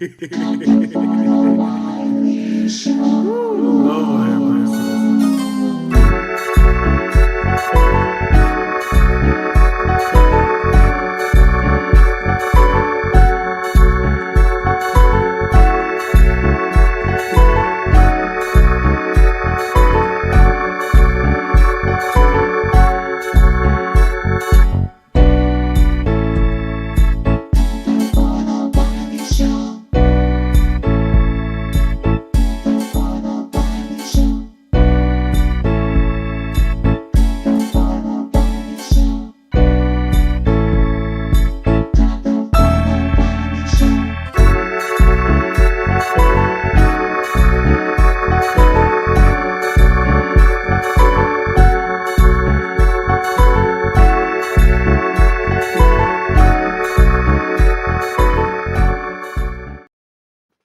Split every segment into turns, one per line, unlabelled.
Lord have mercy.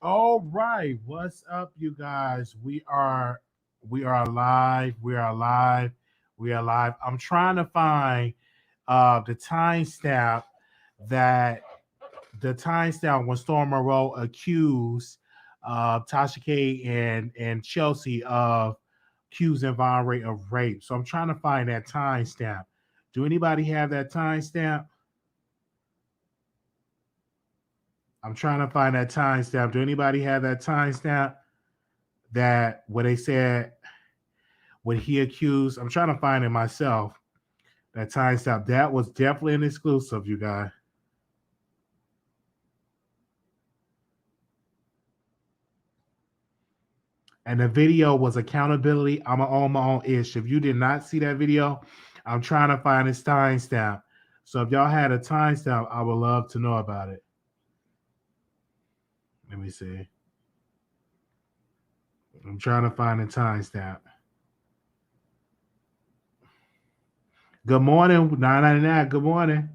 All right, what's up, you guys? We are live. We are live. We are live. I'm trying to find the timestamp that the timestamp when Storm Monroe accused Tasha K and Chelsea of accusing Von Ray of rape. So I'm trying to find that timestamp. Do anybody have that timestamp? I'm trying to find that timestamp. Do anybody have that timestamp that what they said when he accused? I'm trying to find it myself. That timestamp. That was definitely an exclusive, you guys. And the video was accountability. I'm on my own ish. If you did not see that video, I'm trying to find this timestamp. So if y'all had a timestamp, I would love to know about it. Let me see. I'm trying to find a timestamp. Good morning, 999. Good morning.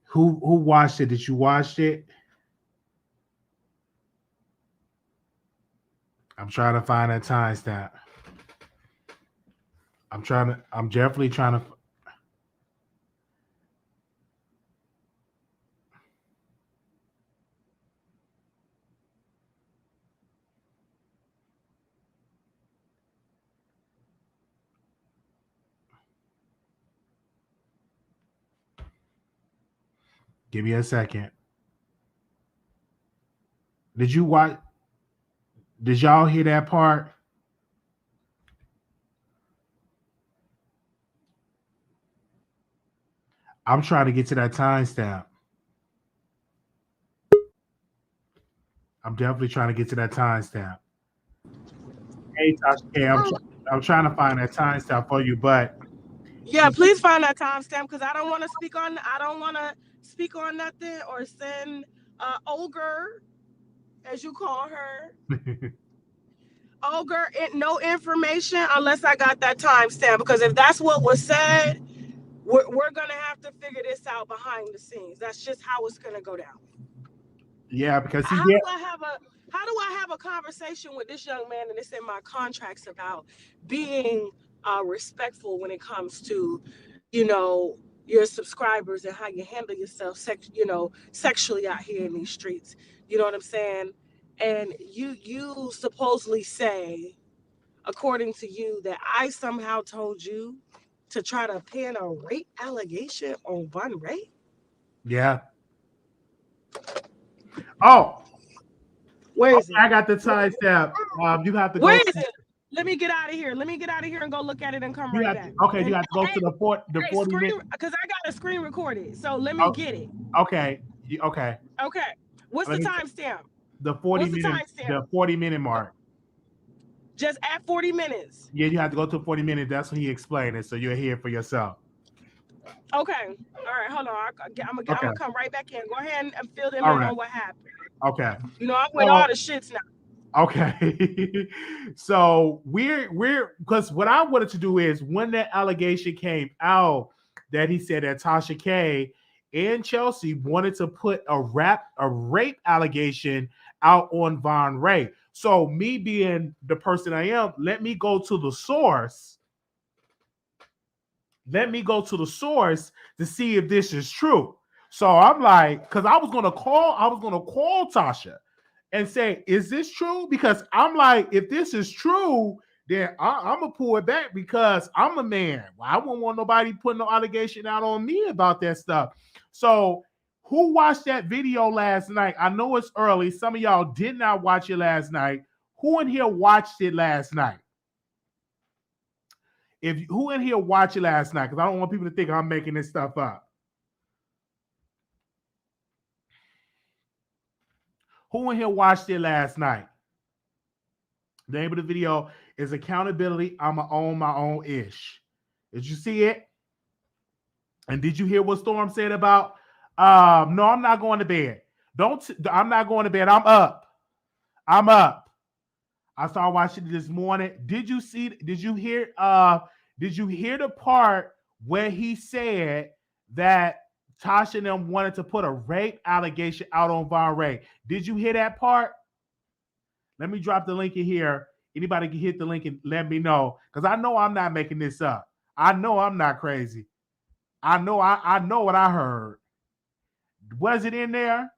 Who watched it? Did you watch it? I'm trying to find that timestamp. I'm definitely trying to. Give me a second. Did you watch? Did y'all hear that part? I'm trying to get to that timestamp. I'm definitely trying to get to that timestamp. Hey, Tasha K, I'm trying to find that timestamp for you, but
yeah, please find that timestamp because I don't want to speak on. I don't want to speak on nothing or send Olger, as you call her, Olger, no information unless I got that timestamp. Because if that's what was said, we're gonna have to figure this out behind the scenes. That's just how it's gonna go down.
yeah, because he
How
did.
do I have a conversation with this young man and it's in my contracts about being respectful when it comes to, you know, your subscribers and how you handle yourself, sexually out here in these streets. You know what I'm saying? And you supposedly say, according to you, that I somehow told you to try to pin a rape allegation on Von Ray.
Yeah. Oh,
Where
okay,
is it?
I got the timestamp. You have to
Where
go.
is it? Let me get out of here. Let me get out of here and go look at it and come
You
right
have
back.
okay.
And
You have to go to
hey,
the
hey,
40 minute.
because I got a screen recorded. So let me
Oh,
get it.
okay. Okay.
Okay. What's
Let
the
me
timestamp?
the 40
What's the
minute
timestamp?
the 40-minute mark.
Just at 40 minutes.
Yeah, you have to go to 40 minutes. That's when he explained it, so you'll hear it for yourself.
Okay. All right. Hold on. I'm
Okay.
gonna come right back in. Go ahead and fill them
All
in
right.
on what happened.
Okay.
You know, I'm with all
So
the shits now.
okay. So we're because what I wanted to do is when that allegation came out that he said that Tasha K and Chelsea wanted to put a rape allegation out on Von Ray. So me being the person I am, let me go to the source. Let me go to the source to see if this is true. So I'm like, because I was gonna call Tasha and say, is this true? Because I'm like, if this is true, then I'm gonna pull it back because I'm a man. Well, I wouldn't want nobody putting no allegation out on me about that stuff. So who watched that video last night? I know it's early. Some of y'all did not watch it last night. Who in here watched it last night? Who in here watched it last night? Because I don't want people to think I'm making this stuff up. Who in here watched it last night? The name of the video is Accountability. I'ma own my own ish. Did you see it? And did you hear what Storm said about? No, I'm not going to bed. I'm not going to bed. I'm up. I started watching it this morning. Did you hear the part where he said that Tasha and them wanted to put a rape allegation out on Von Ray? Did you hear that part? Let me drop the link in here. Anybody can hit the link and let me know. Because I know I'm not making this up. I know I'm not crazy. I know what I heard. Was it in there?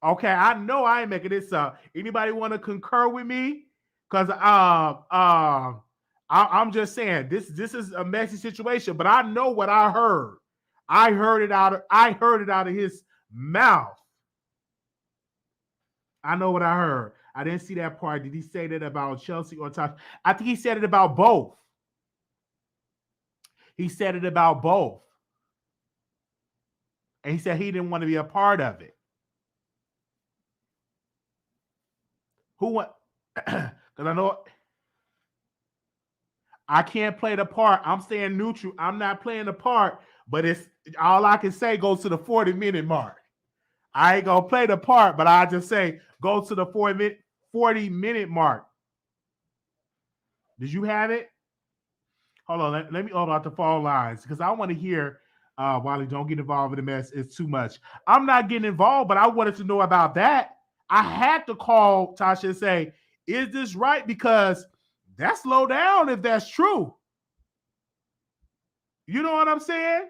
Okay, I know I ain't making this up. Anybody want to concur with me? Because I'm just saying this is a messy situation, but I know what I heard. I heard it out of his mouth. I know what I heard. I didn't see that part. Did he say that about Chelsea or Tasha? I think he said it about both. He said it about both. And he said he didn't want to be a part of it. Who went? Because I know I can't play the part. I'm staying neutral. I'm not playing the part, but it's all I can say goes to the 40-minute mark. I ain't gonna play the part, but I just say go to the 40-minute mark. Did you have it? Hold on, let me open out the phone lines because I want to hear. Wiley, don't get involved in the mess. It's too much. I'm not getting involved, but I wanted to know about that. I had to call Tasha and say, is this right? Because that's low down if that's true. You know what I'm saying?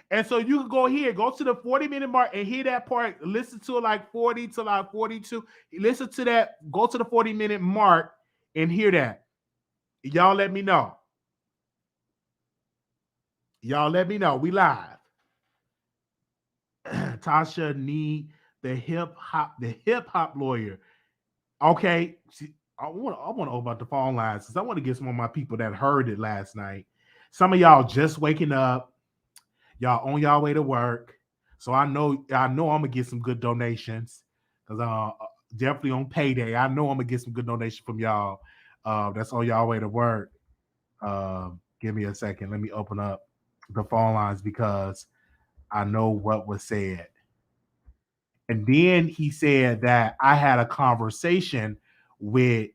And so you can go to the 40-minute mark and hear that part. Listen to it like 40 to like 42. Listen to that. Go to the 40-minute mark and hear that. Y'all let me know. Y'all let me know. We live. Tasha need the hip hop lawyer. Okay. I want to open up the phone lines because I want to get some of my people that heard it last night. Some of y'all just waking up. Y'all on y'all way to work. So I know I'm gonna get some good donations because definitely on payday. I know I'm gonna get some good donations from y'all. That's on y'all way to work. Give me a second. Let me open up the phone lines because I know what was said. And then he said that I had a conversation with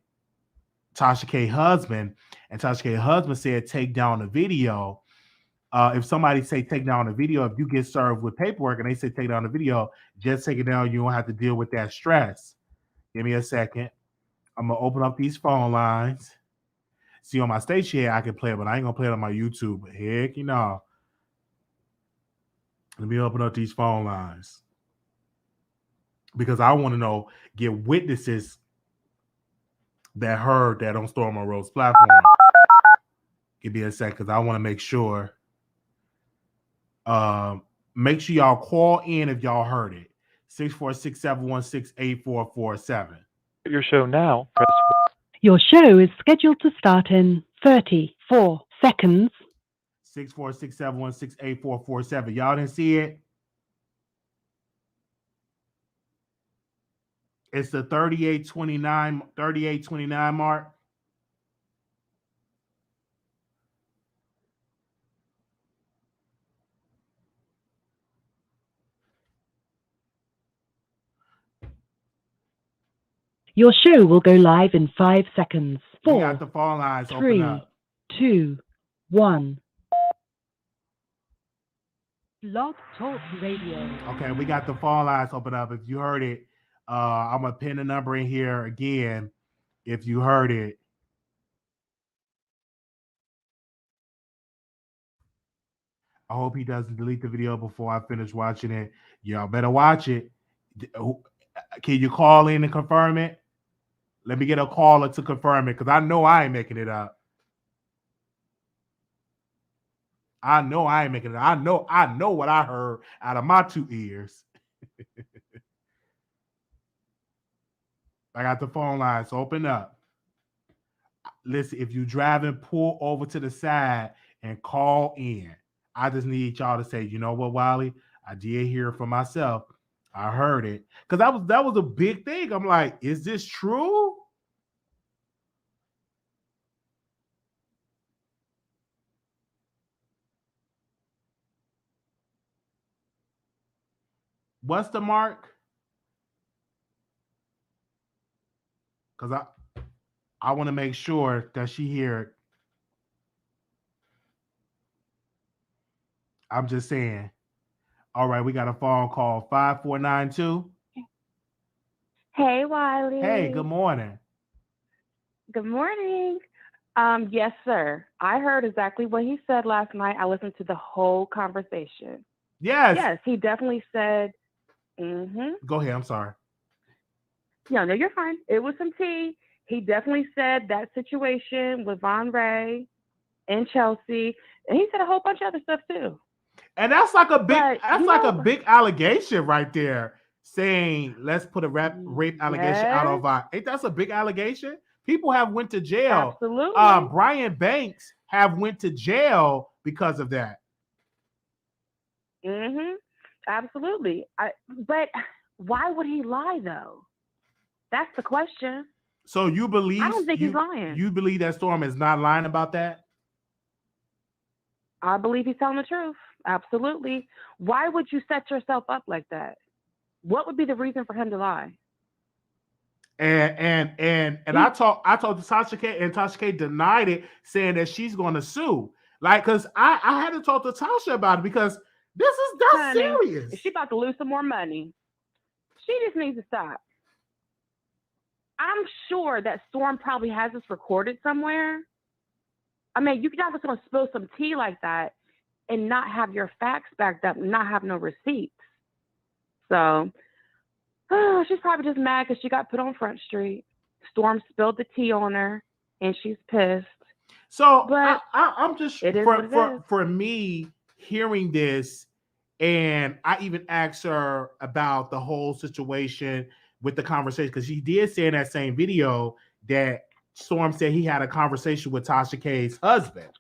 Tasha K husband, and Tasha K husband said take down the video. If somebody say take down the video, if you get served with paperwork and they say take down the video, just take it down. You don't have to deal with that stress. Give me a second. I'm gonna open up these phone lines. See, on my station here, I can play it, but I ain't gonna play it on my YouTube. Heck, you know. Let me open up these phone lines because I want to know, get witnesses that heard that on Storm Monroe's platform. Give me a second because I want to make sure. Make sure y'all call in if y'all heard it. 646-716-8447.
Your show now.
Your show is scheduled to start in 34 seconds.
646-716-8447. Y'all didn't see it? It's the 3829 mark.
Your show will go live in 5 seconds. 4,
we got the phone lines
3,
open up.
2, 1. Blog Talk Radio.
Okay, we got the phone lines open up. If you heard it, I'm gonna pin the number in here again. If you heard it, I hope he doesn't delete the video before I finish watching it. Y'all better watch it. Can you call in and confirm it? Let me get a caller to confirm it because I know I ain't making it up. I know I ain't making it. I know what I heard out of my 2 ears. I got the phone lines open up. Listen, if you driving, pull over to the side and call in. I just need y'all to say, you know what, Wiley? I did hear it for myself. I heard it. Because that was a big thing. I'm like, is this true? What's the mark? Because I want to make sure that she hear it. I'm just saying. All right, we got a phone call 5492.
Hey, Wiley.
Hey, good morning.
Good morning. Yes, sir. I heard exactly what he said last night. I listened to the whole conversation.
Yes.
Yes, he definitely said,
Go ahead. I'm sorry.
No, you're fine. It was some tea. He definitely said that situation with Von Ray and Chelsea, and he said a whole bunch of other stuff too.
And that's like a big
a
big allegation right there, saying let's put a rape allegation out of our. Ain't that's a big allegation? People have went to jail.
Absolutely.
Brian Banks have went to jail because of that.
Absolutely. But why would he lie though? That's the question.
So you believe?
I don't think he's lying.
You believe that Storm is not lying about that?
I believe he's telling the truth. Absolutely. Why would you set yourself up like that? What would be the reason for him to lie?
And I talked to Tasha K, and Tasha K denied it, saying that she's going to sue. Like, because I had to talk to Tasha about it because that's serious.
She about to lose some more money. She just needs to stop. I'm sure that Storm probably has this recorded somewhere. I mean, you're not just going to spill some tea like that and not have your facts backed up, and not have no receipts. So, she's probably just mad because she got put on Front Street. Storm spilled the tea on her, and she's pissed.
So,
but
I'm just for me hearing this, and I even asked her about the whole situation with the conversation, because she did say in that same video that Storm said he had a conversation with Tasha K's husband,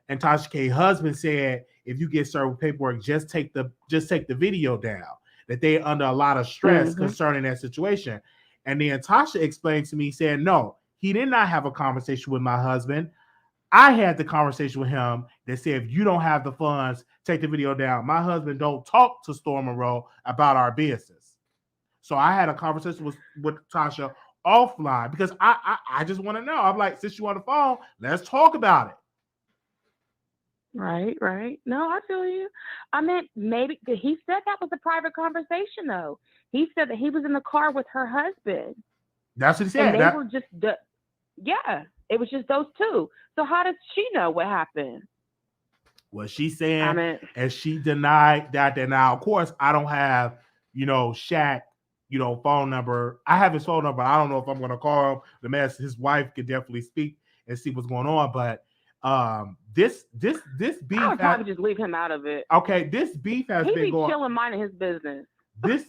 and Tasha K's husband said, if you get served with paperwork, just take the video down. That they're under a lot of stress concerning that situation. And then Tasha explained to me, saying, no, he did not have a conversation with my husband. I had the conversation with him that said, if you don't have the funds, take the video down. My husband don't talk to Storm Monroe about our business. So I had a conversation with Tasha offline because I just want to know. I'm like, since you on the phone, let's talk about it.
Right. No, I feel you. I mean, maybe he said that was a private conversation, though. He said that he was in the car with her husband.
That's what he said.
And they were just, it was just those two. So how does she know what happened?
Well, she's saying, and she denied that. And now, of course, I don't have, Shaq, phone number. I have his phone number. I don't know if I'm going to call him. The man, his wife could definitely speak and see what's going on. But this beef,
I would probably just leave him out of it.
Okay, this beef has been going.
He be chilling, minding his business.
This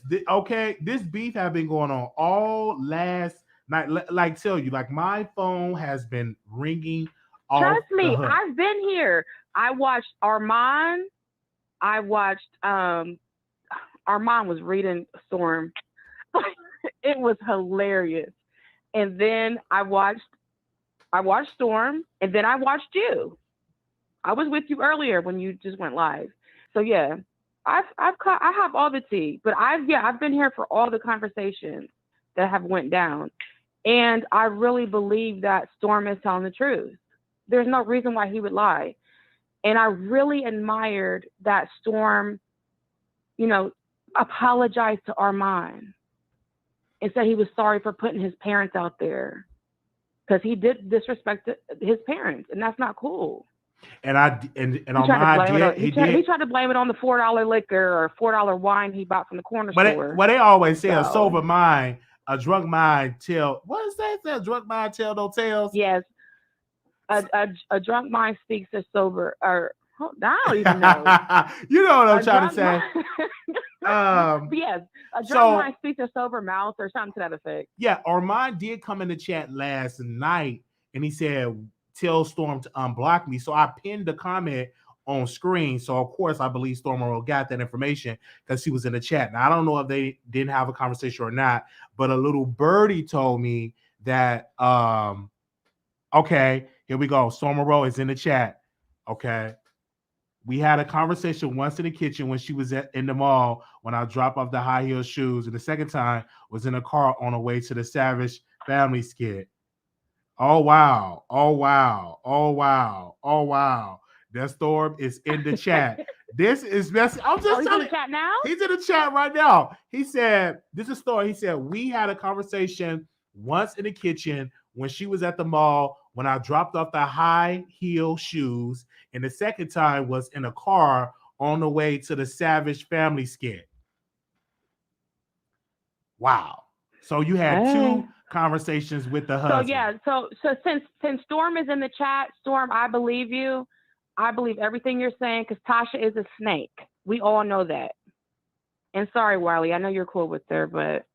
beef has been going on all last night. Like tell you, like my phone has been ringing.
Trust me, I've been here. I watched Armand. Armand was reading Storm. It was hilarious. And then I watched Storm, and then I watched you. I was with you earlier when you just went live. So yeah, I have all the tea, but I've been here for all the conversations that have went down, and I really believe that Storm is telling the truth. There's no reason why he would lie, and I really admired that Storm apologized to Armand and said he was sorry for putting his parents out there because he did disrespect his parents, and that's not cool.
And Armand did.
He tried to blame it on the $4 liquor or $4 wine he bought from the corner store.
But they always say a sober mind, a drunk mind tell. What is that? A drunk mind tell no tales.
Yes, a drunk mind speaks a sober. Or I don't even know.
You know what I'm trying to say.
Yes, a drunk mind speaks a sober mouth or something to that effect.
Yeah, Armand did come in the chat last night and he said, "Tell Storm to unblock me." So I pinned the comment on screen. So of course I believe Storm Monroe got that information because he was in the chat. Now I don't know if they didn't have a conversation or not, but a little birdie told me that okay, here we go. Storm Monroe is in the chat. Okay. We had a conversation once in the kitchen when she was in the mall when I dropped off the high heel shoes, and the second time was in a car on the way to the Savage Family skit. Oh wow! Oh wow! Oh wow! Oh wow! That Storm is in the chat. This is messy. I'm just
he's in the chat now.
He's in the chat right now. He said, "This is Storm." He said, "We had a conversation once in the kitchen when she was at the mall when I dropped off the high heel shoes, and the second time was in a car on the way to the Savage Family skit." Wow! So you had two conversations with the husband.
So yeah, so since Storm is in the chat, Storm, I believe you. I believe everything you're saying because Tasha is a snake. We all know that. And sorry, Wiley, I know you're cool with her, but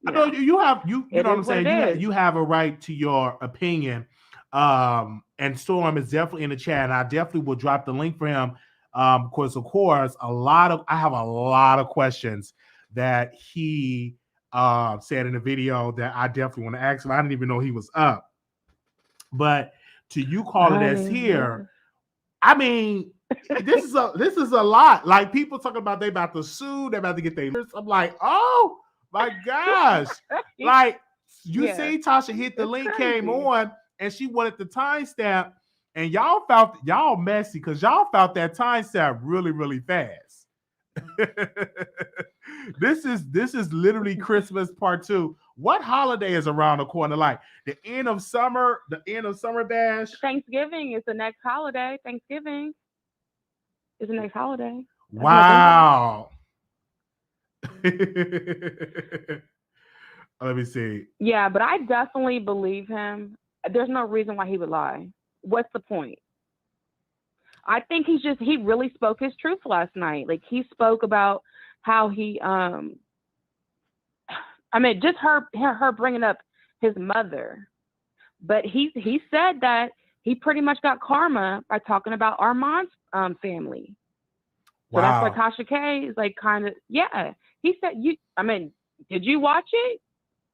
I know you have you know what I'm saying. You have a right to your opinion. And Storm is definitely in the chat, and I definitely will drop the link for him. Because of course, I have a lot of questions that he said in the video that I definitely want to ask him. I didn't even know he was up. But to you call it as here, I mean, this is a lot. Like people talking about they about to sue, they about to get their. I'm like, oh my gosh! Like you see, Tasha hit the link, came on, and she wanted the timestamp, and y'all messy because y'all found that timestamp really, really fast. This is literally Christmas part 2. What holiday is around the corner? Like the end of summer bash?
Thanksgiving is the next holiday. Thanksgiving is the next holiday.
Wow. Let me see.
Yeah, but I definitely believe him. There's no reason why he would lie. What's the point? I think he really spoke his truth last night. Like he spoke about how he just her bringing up his mother, but he said that he pretty much got karma by talking about Armand's family. So that's why Tasha K is like kind of he said did you watch it?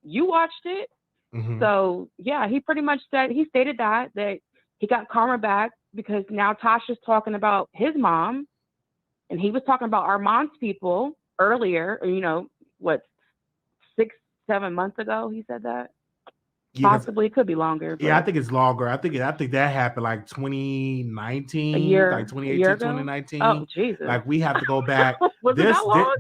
You watched it. Mm-hmm. So yeah, he pretty much stated that he got karma back because now Tasha's talking about his mom, and he was talking about Armand's people earlier, 6-7 months ago, he said that. Yeah, possibly it could be longer.
Yeah, I think it's longer. I think that happened like 2019, like 2018, 2019.
Oh, Jesus.
Like we have to go back.
Was it that long?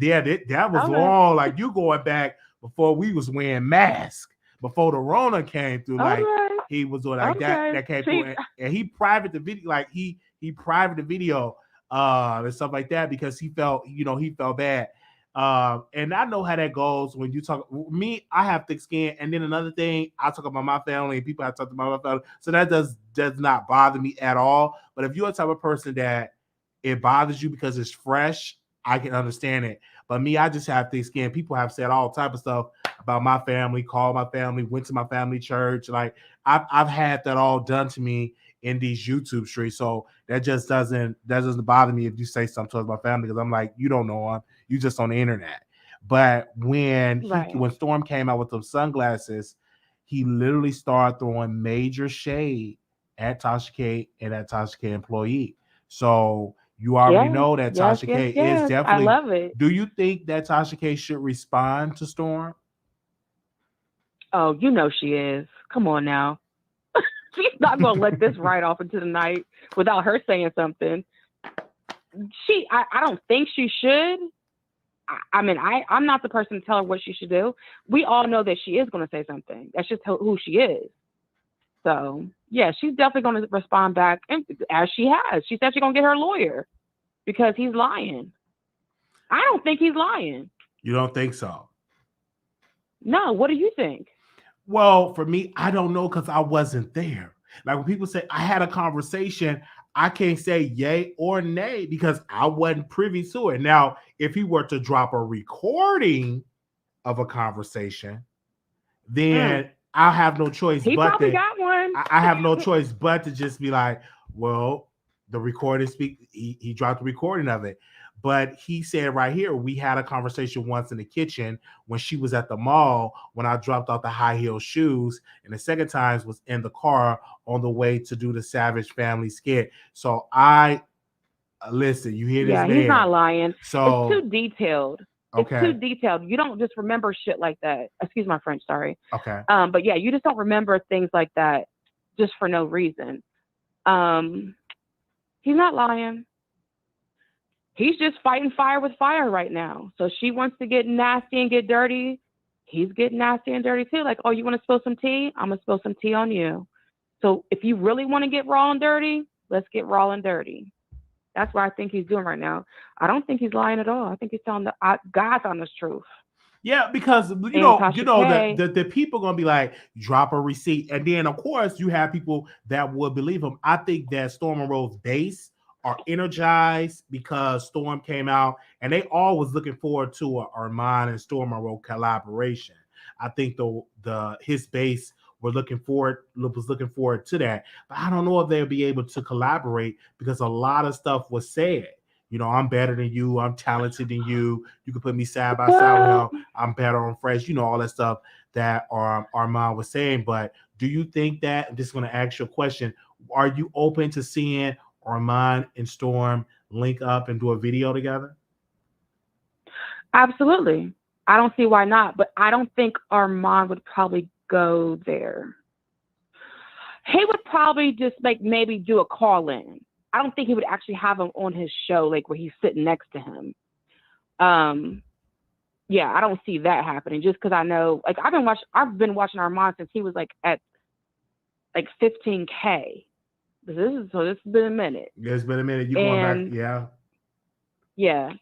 That was long. Like you going back before we was wearing masks, before the Rona came through. Like he was doing like that came through, and he private the video, like he private the video and stuff like that because he felt bad. And I know how that goes when you talk. Me, I have thick skin, and then another thing, I talk about my family, and people have talked about my family, so that does not bother me at all. But if you're a type of person that it bothers you because it's fresh, I can understand it. But me, I just have thick skin. People have said all type of stuff about my family, called my family, went to my family church. Like I've had that all done to me in these YouTube streets, so that doesn't bother me if you say something towards my family because I'm like, you don't know him. You just on the internet. But when Storm came out with those sunglasses, he literally started throwing major shade at Tasha K and at Tasha K employee. So you already know that Tasha K is definitely.
I love it.
Do you think that Tasha K should respond to Storm?
Oh, she is. Come on now. She's not gonna let this ride off into the night without her saying something. I don't think she should. I'm not the person to tell her what she should do. We all know that she is going to say something. That's just who she is. So, yeah, she's definitely going to respond back, and as she has. She said she's going to get her lawyer because he's lying. I don't think he's lying.
You don't think so?
No. What do you think?
Well, for me, I don't know because I wasn't there. Like when people say I had a conversation, I can't say yay or nay because I wasn't privy to it. Now, if he were to drop a recording of a conversation, then I'll have no choice.
He
but
probably
to,
got one.
I have no choice but to just be like, well, the recording he dropped the recording of it. But he said right here, we had a conversation once in the kitchen when she was at the mall when I dropped off the high heel shoes. And the second time was in the car on the way to do the Savage Family skit. So listen, you hear this man.
Yeah, he's not lying.
So
it's too detailed.
Okay.
It's too detailed. You don't just remember shit like that. Excuse my French, sorry.
Okay.
But yeah, you just don't remember things like that just for no reason. He's not lying. He's just fighting fire with fire right now. So she wants to get nasty and get dirty. He's getting nasty and dirty too. Like, oh, you want to spill some tea? I'm going to spill some tea on you. So if you really want to get raw and dirty, let's get raw and dirty. That's what I think he's doing right now. I don't think he's lying at all. I think he's telling God's honest truth.
Yeah, because the people gonna be like, drop a receipt, and then of course you have people that would believe him. I think that Storm Monroe's base are energized because Storm came out, and they all was looking forward to a Armand and Storm Monroe collaboration. I think his base was looking forward to that, but I don't know if they'll be able to collaborate because a lot of stuff was said. You know, I'm better than you. I'm talented than you. You can put me side by side with him. I'm better on fresh. You know, all that stuff that Armand was saying. But do you think that, I'm just going to ask you a question, are you open to seeing Armand and Storm link up and do a video together?
Absolutely. I don't see why not. But I don't think Armand would probably go there. He would probably just maybe do a call-in. I don't think he would actually have him on his show, like where he's sitting next to him. Yeah, I don't see that happening. Just because I know, I've been watching Armand since he was at 15K. This has been a minute.
Yeah, it's been a minute. You going back? Yeah.
Yeah.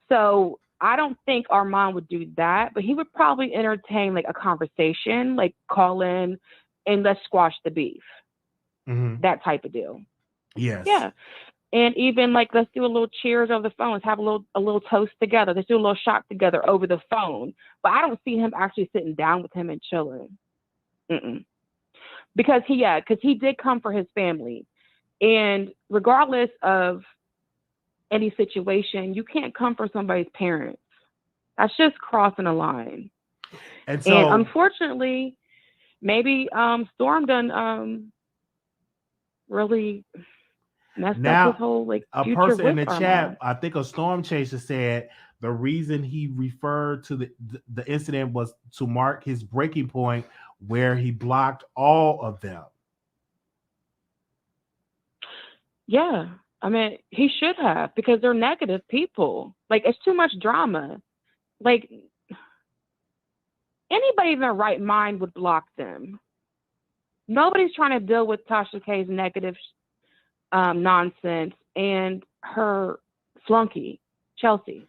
So I don't think Armand would do that, but he would probably entertain a conversation, call in and let's squash the beef.
Mm-hmm.
That type of deal.
Yes.
Yeah. And even let's do a little cheers over the phone. Let's have a little toast together. Let's do a little shot together over the phone. But I don't see him actually sitting down with him and chilling. Because he did come for his family. And regardless of any situation, you can't come for somebody's parents. That's just crossing a line. And unfortunately, maybe Storm done really messed up his whole
a
future
person in the
Armand.
chat, I think a Storm Chaser said the reason he referred to the incident was to mark his breaking point where he blocked all of them.
Yeah, I mean, he should have, because they're negative people. It's too much drama. Anybody in their right mind would block them. Nobody's trying to deal with Tasha K's negative nonsense and her flunky, Chelsea.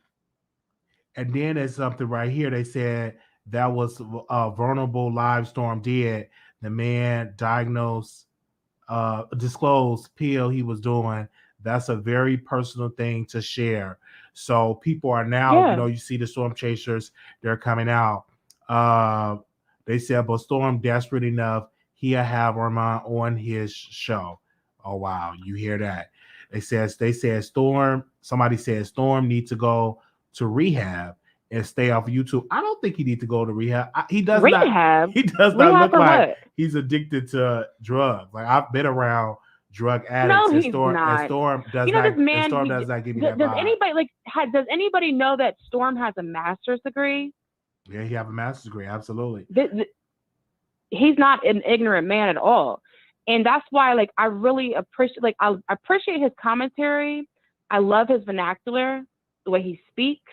And then there's something right here. They said that was a vulnerable live Storm did. The man disclosed pill he was doing. That's a very personal thing to share. So people are now, you see the Storm Chasers, they're coming out. They said, but Storm desperate enough, he'll have Armand on his show. Oh wow, you hear that? They said Storm. Somebody said Storm needs to go to rehab and stay off of YouTube. I don't think he needs to go to rehab. He does
rehab.
He does not look like he's addicted to drugs. I've been around drug addicts.
No, he's not.
And Storm does
Storm
does not give me that vibe.
Does anybody know that Storm has a master's degree?
Yeah, he have a master's degree. Absolutely.
He's not an ignorant man at all. And that's why, I really appreciate, I appreciate his commentary. I love his vernacular, the way he speaks.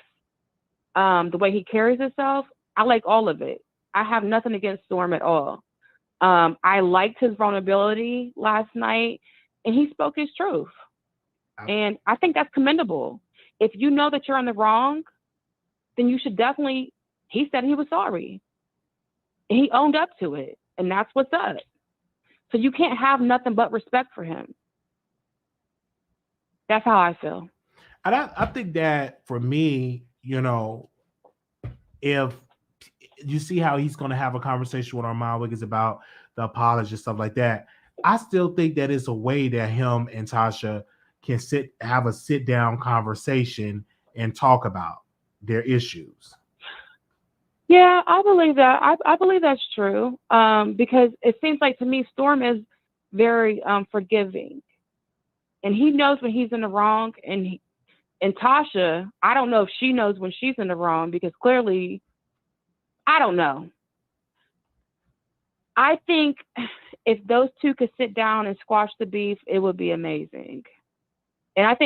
the way he carries himself. I like all of it. I have nothing against Storm at all. I liked his vulnerability last night, and he spoke his truth. And I think that's commendable. If you know that you're in the wrong, then you should definitely, he said he was sorry. And he owned up to it. And that's what's up. So you can't have nothing but respect for him. That's how I feel.
And I think that for me, if you see how he's going to have a conversation with Armand Wiggins about the apology and stuff like that, I still think that it's a way that him and Tasha can have a sit down conversation and talk about their issues.
Yeah, I believe that. I believe that's true. Because it seems like to me, Storm is very forgiving, and he knows when he's in the wrong. And Tasha, I don't know if she knows when she's in the wrong, because clearly, I don't know. I think if those two could sit down and squash the beef, it would be amazing. And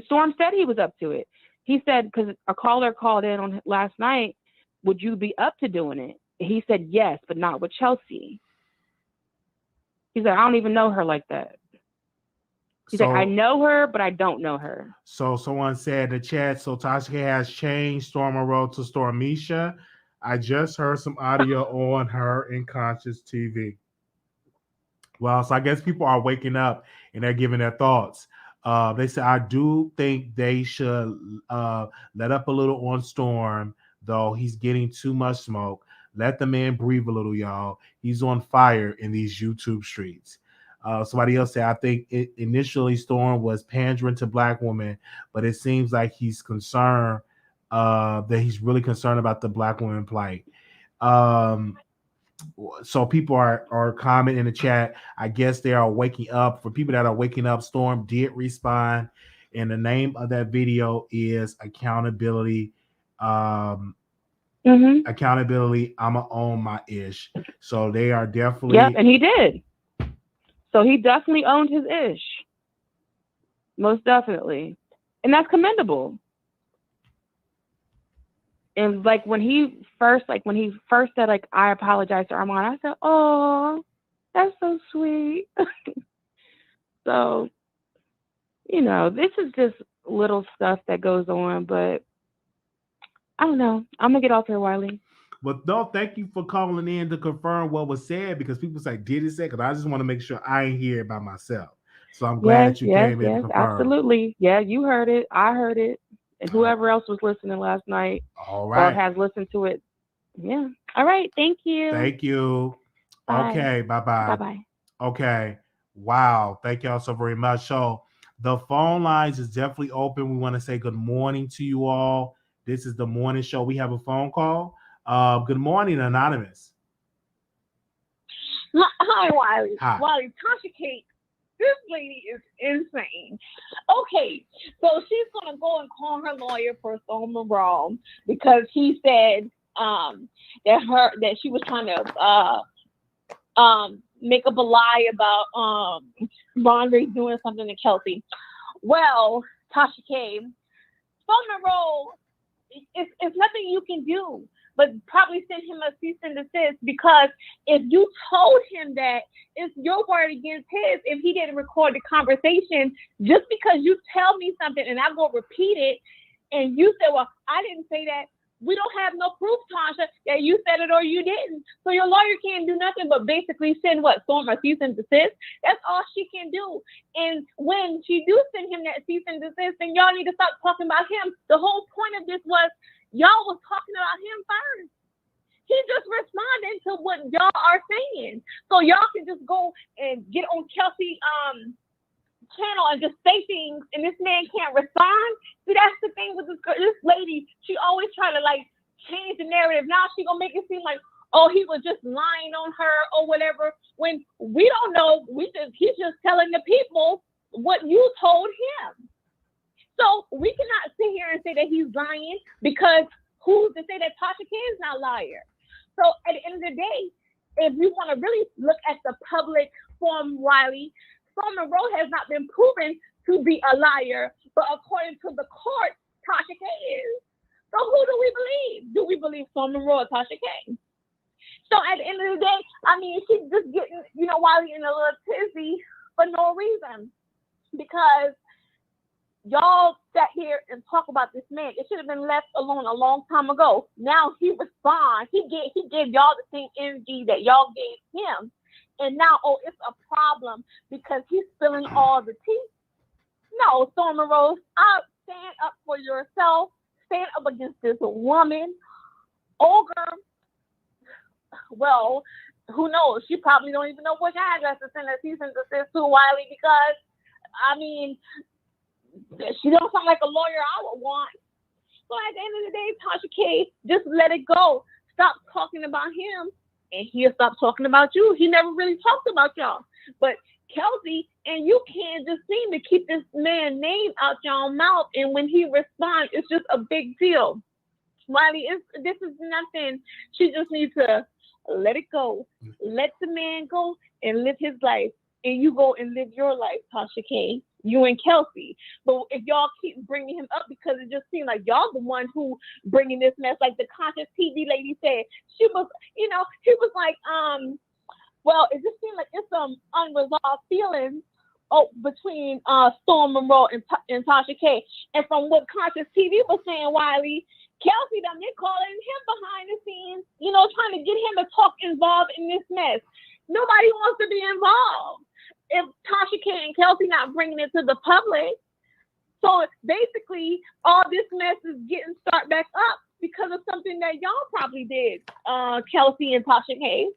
Storm said he was up to it. He said, because a caller called in on last night, would you be up to doing it? He said yes, but not with Chelsea. He said, I don't even know her like that. He said, I know her, but I don't know her.
So someone said in the chat, so Tasha K has changed Storm Monroe to Stormisha. I just heard some audio on her in Conscious TV. Well, so I guess people are waking up and they're giving their thoughts. They said, I do think they should let up a little on Storm, though he's getting too much smoke. Let the man breathe a little, y'all. He's on fire in these YouTube streets. Somebody else said, I think initially Storm was pandering to Black women, but it seems like he's concerned that he's really concerned about the Black woman plight. So people are commenting in the chat. I guess they are waking up. For people that are waking up, Storm did respond, and the name of that video is Accountability. Accountability. I'ma own my ish. So they are definitely.
Yep, and he did. So he definitely owned his ish. Most definitely, and that's commendable. And like when he first said, like, I apologize to Armand, I said, oh, that's so sweet. So, this is just little stuff that goes on, but I don't know. I'm going to get off here, Wiley.
But no, thank you for calling in to confirm what was said, because people say, did it say? Because I just want to make sure I ain't hear it by myself. So I'm glad that you came in to confirm.
Absolutely. Yeah, you heard it. I heard it. And whoever else was listening last night,
all right,
or has listened to it. Yeah. All right. Thank you.
Thank you.
Bye.
Okay. Bye-bye.
Bye-bye.
Okay. Wow. Thank y'all so very much. So the phone lines is definitely open. We want to say good morning to you all. This is the morning show. We have a phone call. Good morning, Anonymous.
Hi, Wiley.
Hi.
Wiley, Tasha K. This lady is insane. Okay, so she's gonna go and call her lawyer for Storm Monroe because he said that she was trying to make up a lie about Rondre doing something to Kelsey. Well, Tasha K, Storm Monroe, it's nothing you can do but probably send him a cease and desist, because if you told him that, it's your word against his if he didn't record the conversation. Just because you tell me something and I'm going to repeat it, and you say, well, I didn't say that. We don't have no proof, Tasha, that you said it or you didn't. So your lawyer can't do nothing but basically send Storm a cease and desist. That's all she can do. And when she do send him that cease and desist, then y'all need to stop talking about him. The whole point of this was y'all was talking about him first. He just responding to what y'all are saying. So y'all can just go and get on Kelsey channel and just say things, and this man can't respond. See, that's the thing with this lady. She always try to change the narrative. Now she gonna make it seem like, oh, he was just lying on her or whatever. When we don't know, he's just telling the people what you told him. So we cannot sit here and say that he's lying, because who's to say that Tasha K is not a liar? So at the end of the day, if you want to really look at the public form, Wiley, Storm Monroe has not been proven to be a liar, but according to the court, Tasha K is. So who do we we believe? Do we believe Storm Monroe or Tasha K? So at the end of the day, I mean, she's just getting, Wiley in a little tizzy for no reason. Because y'all sat here and talk about this man. It should have been left alone a long time ago. Now he responds. He gave y'all the same energy that y'all gave him. And now, it's a problem because he's spilling all the tea. No, Storm Monroe, stand up for yourself. Stand up against this woman. Ogre, well, who knows? She probably don't even know which address to send a cease and desist to Wiley because, I mean, she don't sound like a lawyer I would want. So at the end of the day, Tasha K, just let it go. Stop talking about him, and he'll stop talking about you. He never really talked about y'all. But Kelsey, and you can't just seem to keep this man's name out your mouth, and when he responds, it's just a big deal. Wiley, this is nothing. She just needs to let it go. Let the man go and live his life. And you go and live your life, Tasha K. You and Kelsey. But if y'all keep bringing him up because it just seems like y'all the one who bringing this mess, like the Conscious TV lady said, she was, he was like, well, it just seemed like it's some unresolved feelings between Storm Monroe and Tasha K. And from what Conscious TV was saying, Wiley, Kelsey done been calling him behind the scenes, trying to get him to talk involved in this mess. Nobody wants to be involved if Tasha K and Kelsey not bringing it to the public. So basically, all this mess is getting started back up because of something that y'all probably did, Kelsey and Tasha K.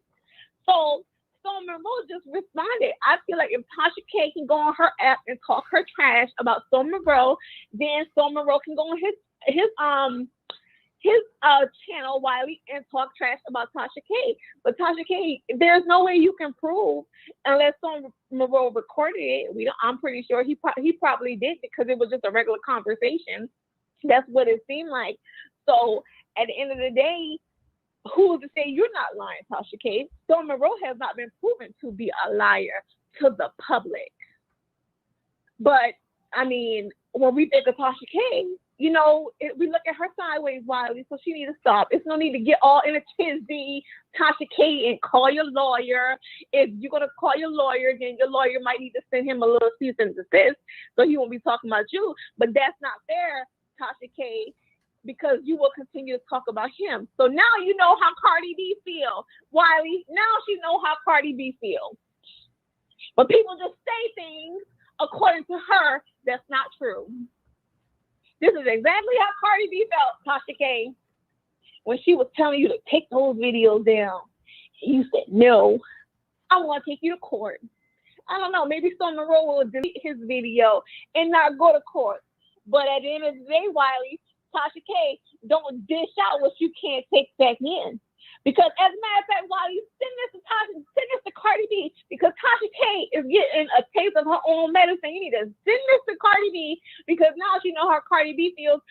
So Storm Monroe just responded. I feel like if Tasha K can go on her app and talk her trash about Storm Monroe, then Storm Monroe can go on his channel, Wiley, and talk trash about Tasha K. But Tasha K, there's no way you can prove unless Storm Monroe recorded it. I'm pretty sure he probably did because it was just a regular conversation. That's what it seemed like. So at the end of the day, who's to say you're not lying, Tasha K? Storm Monroe has not been proven to be a liar to the public. But I mean, when we think of Tasha K, we look at her sideways, Wiley, so she needs to stop. It's no need to get all in a tizzy, Tasha K, and call your lawyer. If you're going to call your lawyer, then your lawyer might need to send him a little cease and desist so he won't be talking about you. But that's not fair, Tasha K, because you will continue to talk about him. So now you know how Cardi B feel, Wiley. Now she know how Cardi B feel. But people just say things according to her that's not true. This is exactly how Cardi B felt, Tasha K, when she was telling you to take those videos down. You said, no, I want to take you to court. I don't know, maybe Storm Monroe will delete his video and not go to court. But at the end of the day, Wiley, Tasha K, don't dish out what you can't take back in. Because as a matter of fact, Wiley, send this to Cardi B, because Tasha K is getting a taste of her own medicine. You need to send this to Cardi B, because now she knows how Cardi B feels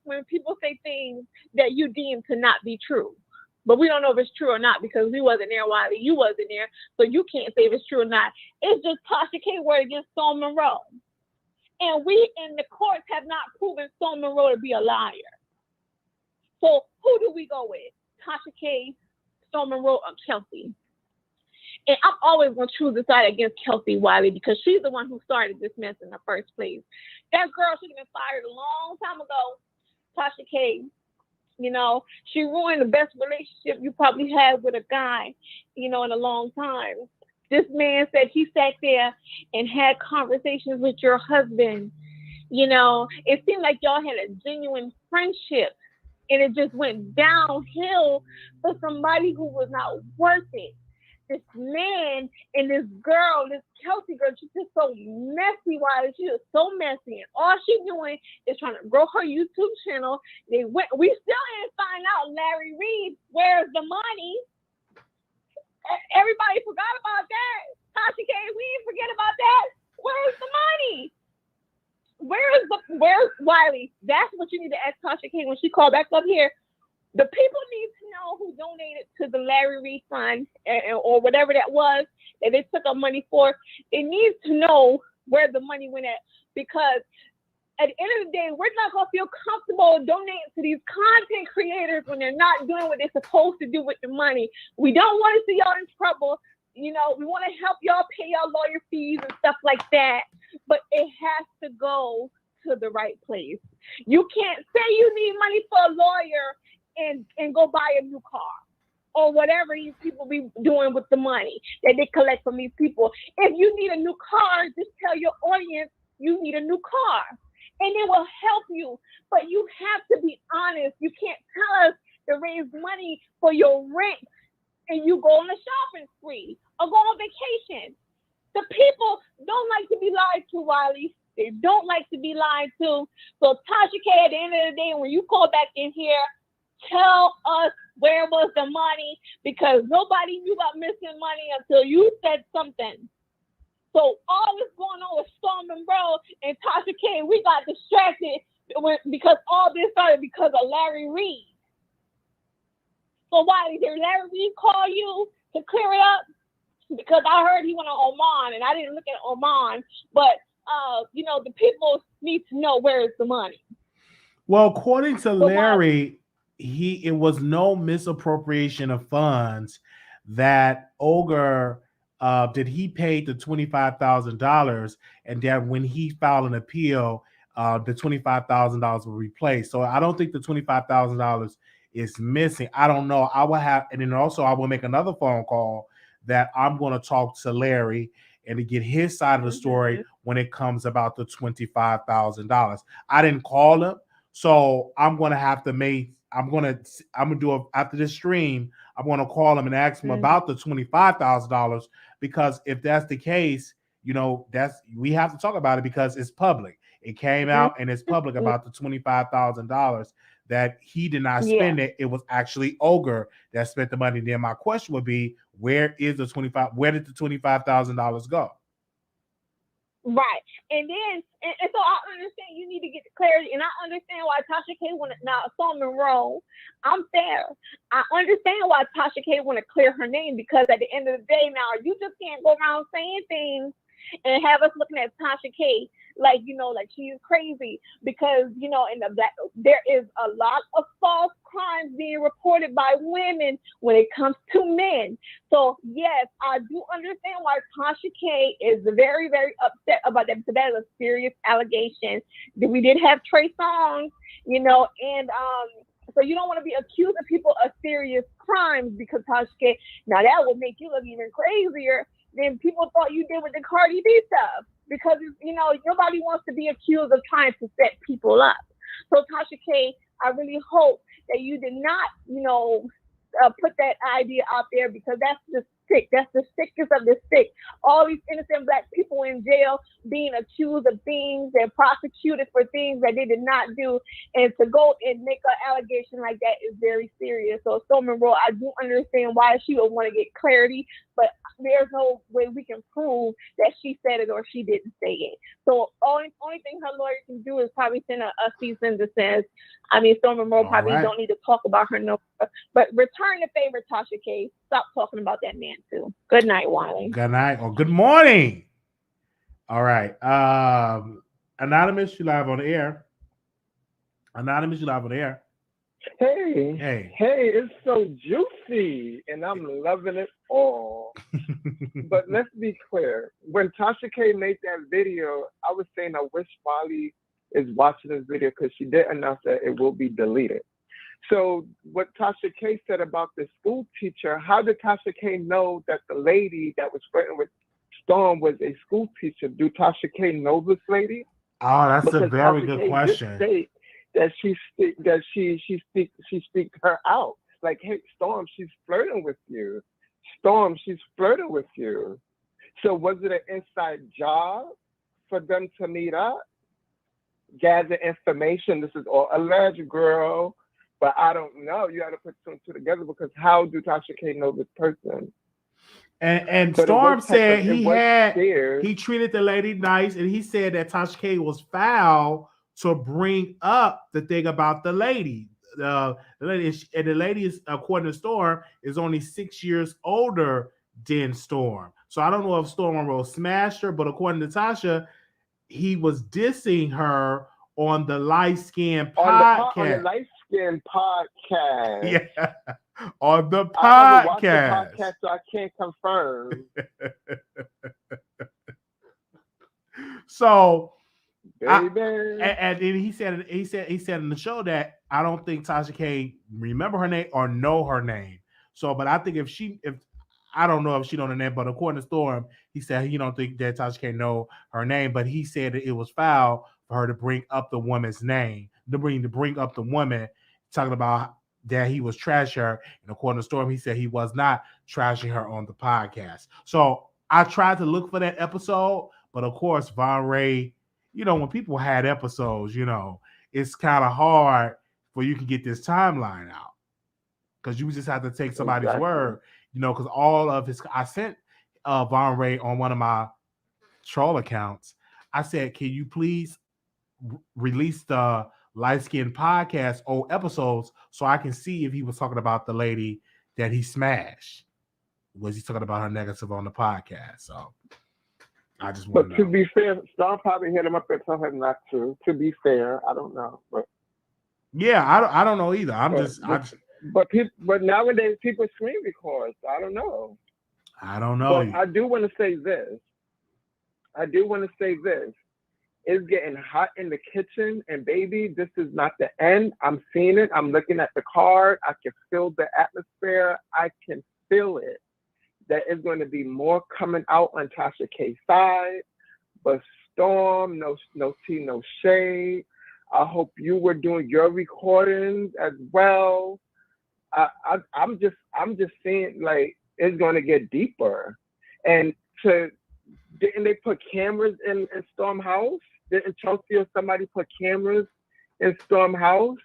when people say things that you deem to not be true. But we don't know if it's true or not because we wasn't there, Wiley. You wasn't there, so you can't say if it's true or not. It's just Tasha K word against Storm Monroe. And we in the courts have not proven Storm Monroe to be a liar. So who do we go with? Tasha K, Storm Monroe, or Kelsey? And I'm always going to choose the side against Kelsey, Wiley, because she's the one who started this mess in the first place. That girl should have been fired a long time ago. Tasha K, she ruined the best relationship you probably had with a guy, in a long time. This man said he sat there and had conversations with your husband. It seemed like y'all had a genuine friendship. And it just went downhill for somebody who was not worth it. This man and this girl, this Kelsey girl, she's just so messy, Wiley. She is so messy. And all she's doing is trying to grow her YouTube channel. We still didn't find out, Larry Reed, where's the money? Everybody forgot about that. Tasha K, we didn't forget about that. Where's the money? Where's Wiley? That's what you need to ask Tasha K when she called back up here. The people need to know who donated to the Larry Reed Fund or whatever that was that they took up money for. They need to know where the money went at, because at the end of the day, we're not going to feel comfortable donating to these content creators when they're not doing what they're supposed to do with the money. We don't want to see y'all in trouble. You know, we want to help y'all pay y'all lawyer fees and stuff like that, but it has to go to the right place. You can't say you need money for a lawyer and go buy a new car or whatever these people be doing with the money that they collect from these people. If you need a new car, just tell your audience you need a new car and it will help you. But you have to be honest. You can't tell us to raise money for your rent and you go on a shopping spree or go on vacation. The people don't like to be lied to, Wiley. They don't like to be lied to. So Tasha K, at the end of the day, when you call back in here, tell us where was the money, because nobody knew about missing money until you said something. So all this going on with Storm Monroe and Tasha K, we got distracted because all this started because of Larry Reed. So why did Larry Reed call you to clear it up? Because I heard he went on Oman, and I didn't look at Oman, but you know, the people need to know where is the money.
Well, according to Larry, it was no misappropriation of funds. That Ogre that he paid the $25,000, and that when he filed an appeal, the $25,000 were replaced. So I don't think the $25,000 is missing. I don't know. I will have, and then also I will make another phone call that I'm going to talk to Larry and to get his side of the story when it comes about the $25,000. I didn't call him, so I'm going to have to I'm going to do it after this stream. I'm going to call him and ask him about the $25,000, because if that's the case, you know, we have to talk about it because it's public. It came out and it's public about the $25,000 that he did not spend it. It was actually Ogre that spent the money. Then my question would be, where did the $25,000 go?
Right. And then, and so I understand you need to get clarity, and I understand why Tasha K now Storm Monroe, I'm fair. I understand why Tasha K want to clear her name, because at the end of the day now, you just can't go around saying things and have us looking at Tasha K like, you know, like she's crazy, because, you know, there is a lot of false crimes being reported by women when it comes to men. So yes, I do understand why Tasha K is very, very upset about that, because that is a serious allegation. We did have Trey Songz, you know, and so you don't want to be accused of people of serious crimes, because Tasha K, now that will make you look even crazier than people thought you did with the Cardi B stuff, because, you know, nobody wants to be accused of trying to set people up. So Tasha K, I really hope that you did not, you know, put that idea out there, because that's the sick. That's the sickest of the sick. All these innocent Black people in jail being accused of things and prosecuted for things that they did not do, and to go and make an allegation like that is very serious. So Storm Monroe, I do understand why she would want to get clarity, but there's no way we can prove that she said it or she didn't say it. So only thing her lawyer can do is probably send a cease and desist. I mean, Storm Monroe probably don't need to talk about her no more. But return the favor, Tasha K. Stop talking about that man too. Good night, Wiley.
Good night or good morning. All right. Anonymous, you live on the air. Anonymous, you live on the air.
Hey, it's so juicy, and I'm loving it all. But let's be clear. When Tasha K made that video, I was saying I wish Wiley is watching this video, because she did announce that it will be deleted. So what Tasha K said about the school teacher, how did Tasha K know that the lady that was flirting with Storm was a school teacher? Do Tasha K know this lady?
Oh, that's
because
a very
Tasha
good
K
question.
That she speaks her out. Like, hey, Storm, she's flirting with you. Storm, she's flirting with you. So was it an inside job for them to meet up, gather information? This is all alleged, girl, but I don't know. You got to put two and two together, because how do Tasha K know this person?
And Storm said he treated the lady nice, and he said that Tasha K was foul to bring up the thing about the lady. The lady is, according to Storm, is only 6 years older than Storm. So I don't know if Storm Monroe smashed her, but according to Tasha, he was dissing her on the Light Skin
on
podcast.
the Light Skin podcast.
Yeah, on the podcast.
I never watched the podcast, so I can't confirm.
So,
baby,
and then he said in the show that I don't think Tasha K remember her name or know her name. So, but I think if I don't know if she know the name, but according to Storm, he said he don't think that Tasha K know her name, but he said that it was foul for her to bring up the woman's name, to bring up the woman, talking about that he was trashing her. And according to Storm, he said he was not trashing her on the podcast. So I tried to look for that episode, but of course, Von Ray, you know, when people had episodes, you know, it's kind of hard for you to get this timeline out because you just have to take somebody's word, you know, because all of his, I sent Von Ray on one of my troll accounts. I said, can you please release the Light Skin podcast old episodes so I can see if he was talking about the lady that he smashed? Was he talking about her negative on the podcast? So I just want to know.
But to be fair, Storm probably hit him up and told him not to. To be fair, I don't know. But
yeah, I don't know either.
But nowadays people screen record. So I don't know.
I don't know.
But I do want to say this. It's getting hot in the kitchen, and baby, this is not the end. I'm seeing it. I'm looking at the card. I can feel the atmosphere. I can feel it. That is going to be more coming out on Tasha K's side. But Storm, no tea, no shade. I hope you were doing your recordings as well. I'm just saying, like, it's going to get deeper. And didn't they put cameras in Storm House? Didn't Chelsea or somebody put cameras in Storm House?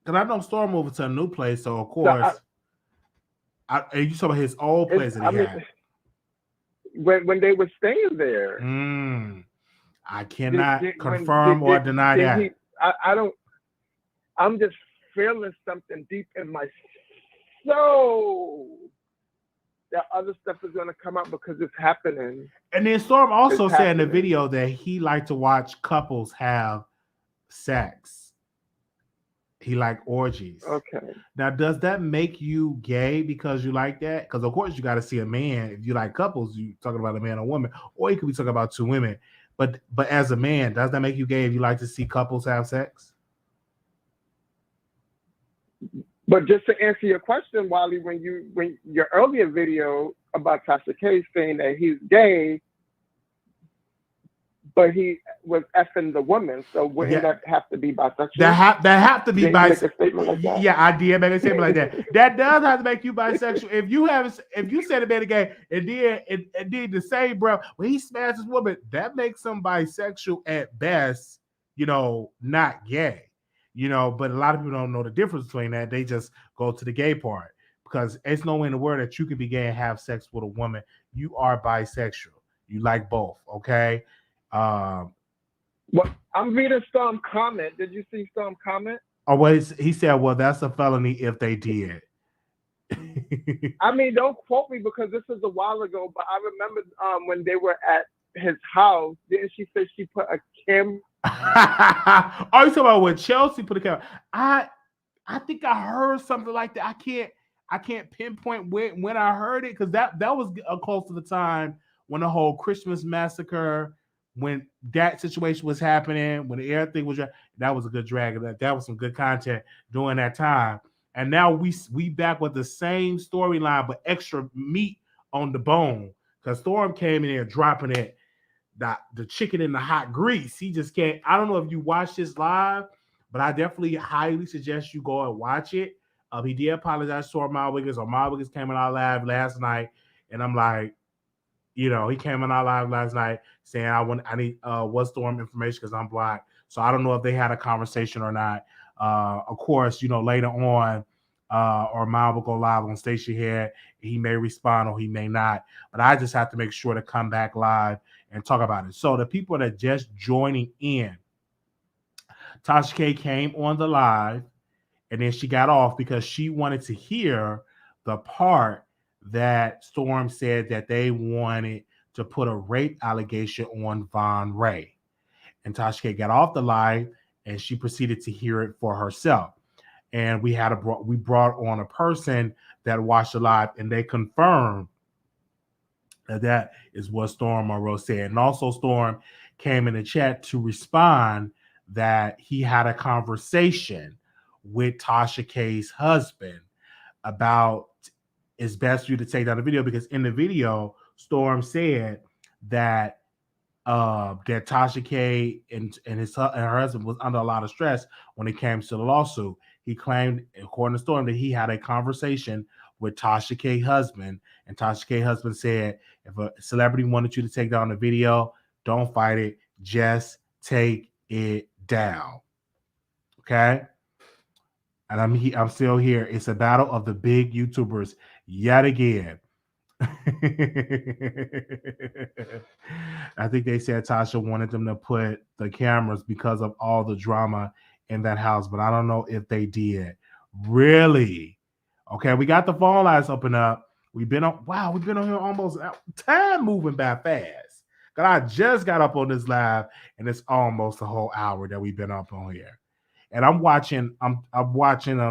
Because I know Storm moved to a new place, so of course. And you saw his old place that he had.
When they were staying there.
I cannot confirm or deny that.
I'm just feeling something deep in my soul that other stuff is going to come out because it's happening.
And then Storm also said in the video that he liked to watch couples have sex. He like orgies.
Okay.
Now, does that make you gay because you like that? Because of course you got to see a man. If you like couples, you talking about a man or woman, or you could be talking about two women. But as a man, does that make you gay if you like to see couples have sex?
But just to answer your question, Wiley, when your earlier video about Tasha K saying that he's gay, but he was effing the woman, so wouldn't that have to be bisexual? That
have to be bisexual. Like yeah, I did make a statement like that. That does have to make you bisexual. If you said a man gay and did the same, bro, when he smashed his woman, that makes him bisexual at best. You know, not gay. You know, but a lot of people don't know the difference between that. They just go to the gay part because it's no way in the world that you can be gay and have sex with a woman. You are bisexual. You like both. Okay.
Well, I'm reading Storm comment. Did you see Storm comment?
Oh, well, he said, well, that's a felony if they did.
I mean, don't quote me because this is a while ago, but I remember when they were at his house, didn't she say she put a camera?
Oh, you talking about when Chelsea put a camera? I think I heard something like that. I can't pinpoint when I heard it because that was close to the time when the whole Christmas massacre, when that situation was happening, when everything was, that was a good drag. That was some good content during that time. And now we back with the same storyline but extra meat on the bone because Storm came in there dropping it. The chicken in the hot grease. He just can't. I don't know if you watch this live, but I definitely highly suggest you go and watch it. He did apologize to Miles Wiggins, or Miles Wiggins came in our live last night, and I'm like, you know, he came in our live last night saying I need what Storm information because I'm black. So I don't know if they had a conversation or not. Of course, you know, later on, or Miles will go live on Station here. He may respond or he may not, but I just have to make sure to come back live and talk about it. So the people that are just joining in, Tasha K came on the live and then she got off because she wanted to hear the part that Storm said that they wanted to put a rape allegation on Von Ray. And Tasha K got off the live and she proceeded to hear it for herself. And we brought on a person that watched the live, and they confirmed that is what Storm Monroe said. And also Storm came in the chat to respond that he had a conversation with Tasha K's husband about it's best for you to take down the video, because in the video, Storm said that that Tasha K and her husband was under a lot of stress when it came to the lawsuit. He claimed, according to Storm, that he had a conversation with Tasha K husband, and Tasha K husband said, if a celebrity wanted you to take down the video, don't fight it, just take it down. Okay? And I'm still here. It's a battle of the big YouTubers yet again. I think they said Tasha wanted them to put the cameras because of all the drama in that house, but I don't know if they did. Really? Okay, we got the phone lines open up. We've been on here almost time moving by fast. Cause I just got up on this live, and it's almost a whole hour that we've been up on here. And I'm watching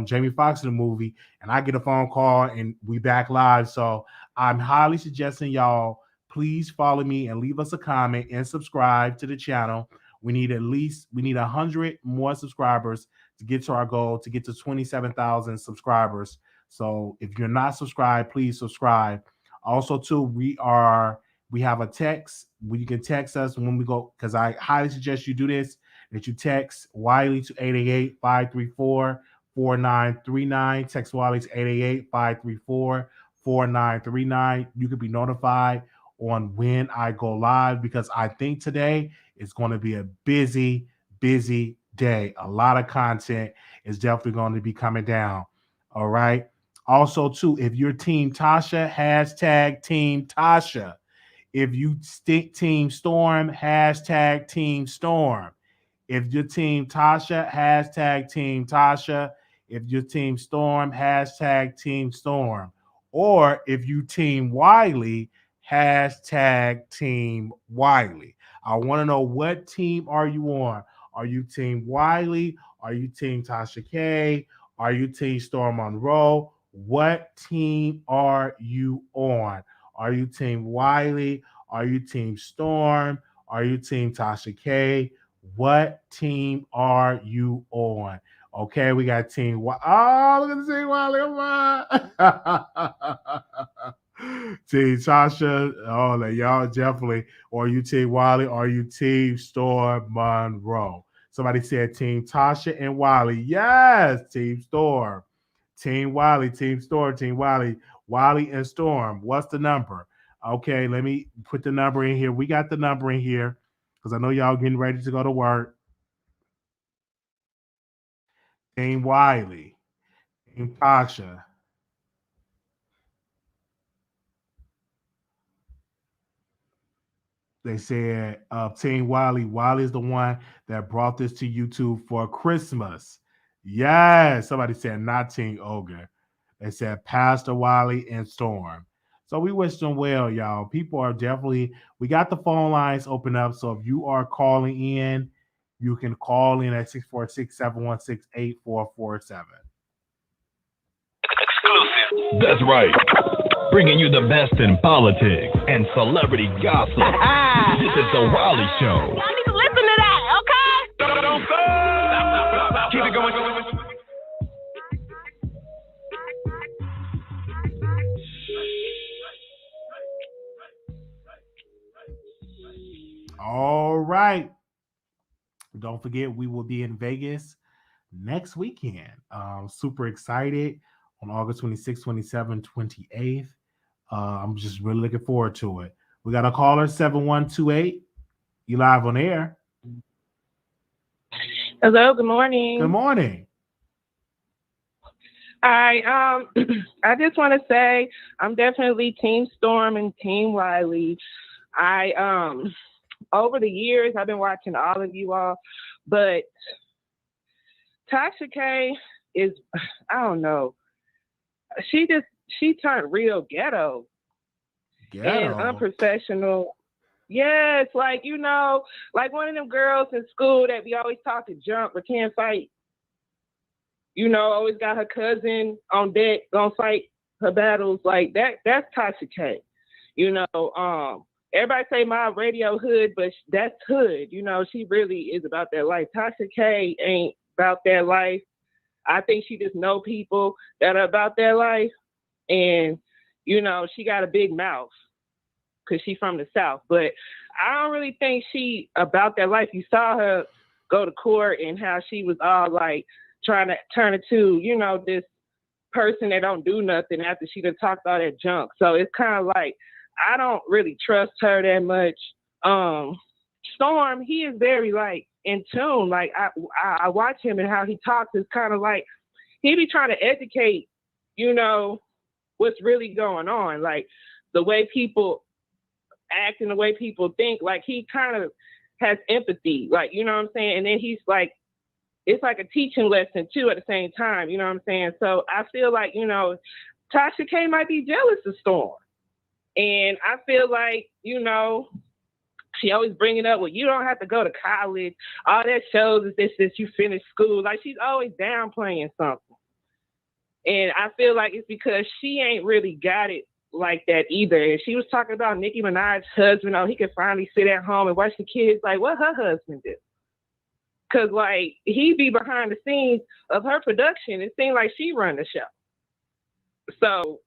Jamie Foxx in the movie, and I get a phone call, and we back live. So I'm highly suggesting y'all please follow me and leave us a comment and subscribe to the channel. We need 100 more subscribers to get to our goal, to get to 27,000 subscribers. So if you're not subscribed, please subscribe. Also, too, we have a text where you can text us when we go, because I highly suggest you do this, that you text Wiley to 888-534-4939. Text Wiley to 888-534-4939. You could be notified on when I go live, because I think today is going to be a busy, busy day. A lot of content is definitely going to be coming down. All right. Also, too, if you're Team Tasha, hashtag Team Tasha. If you stick Team Storm, hashtag Team Storm. If you're Team Tasha, hashtag Team Tasha. If you're Team Storm, hashtag Team Storm. Or if you Team Wiley, hashtag Team Wiley. I want to know, what team are you on? Are you Team Wiley? Are you Team Tasha K? Are you Team Storm Monroe? What team are you on? Are you Team Wiley? Are you Team Storm? Are you Team Tasha K? What team are you on? Okay, we got Team look at the Team Wiley. Team Tasha. Oh, y'all definitely. Or you Team Wiley? Or you Team Storm Monroe? Somebody said Team Tasha and Wiley. Yes, Team Storm. Team Wiley, Team Storm, Team Wiley, Wiley and Storm. What's the number? Okay, let me put the number in here. We got the number in here, because I know y'all getting ready to go to work. Team Wiley, Team Tasha. They said Team Wiley. Wiley is the one that brought this to YouTube for Christmas. Yes. Somebody said not Team Ogre. They said Pastor Wiley and Storm. So we wish them well, y'all. People are definitely, we got the phone lines open up. So if you are calling in, you can call in at 646-716-8447.
Exclusive. That's right. Bringing you the best in politics and celebrity gossip. This is the Wiley Show.
Y'all need to listen to that, okay?
Don't stop. Keep it going.
All right. Don't forget, we will be in Vegas next weekend. Super excited on August 26th, 27th, 28th. I'm just really looking forward to it. We got a caller, 7128. You live on air.
Hello, good morning.
Good morning.
I just want to say I'm definitely Team Storm and Team Wiley. Over the years, I've been watching all of you all, but Tasha K is, I don't know, she turned real ghetto and unprofessional. Yes, like, you know, like one of them girls in school that be always talking junk but can't fight. You know, always got her cousin on deck, gonna fight her battles. Like that's Tasha K. You know, everybody say my radio hood, but that's hood. You know, she really is about that life. Tasha K ain't about that life. I think she just know people that are about that life. And, you know, she got a big mouth because she's from the South. But I don't really think she about that life. You saw her go to court and how she was all like trying to turn it to, you know, this person that don't do nothing after she done talked all that junk. So it's kind of like, I don't really trust her that much. Storm, he is very like in tune. Like I watch him and how he talks is kind of like he be trying to educate, you know, what's really going on. Like the way people act and the way people think, like he kind of has empathy, like, you know what I'm saying? And then he's like, it's like a teaching lesson too at the same time, you know what I'm saying? So I feel like, you know, Tasha K might be jealous of Storm. And I feel like, you know, she always bring it up, well, you don't have to go to college. All that shows is this you finished school. Like she's always downplaying something. And I feel like it's because she ain't really got it like that either. And she was talking about Nicki Minaj's husband. Oh, he could finally sit at home and watch the kids. Like, what her husband do? Because, like, he be behind the scenes of her production. It seemed like she run the show. So,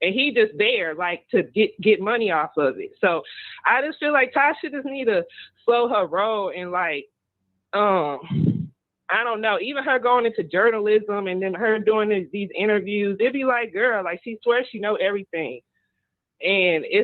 and he just there, like, to get money off of it. So, I just feel like Tasha just need to slow her roll and, like, I don't know, even her going into journalism and then her doing these interviews, it'd be like, girl, like, she swears she know everything. And it's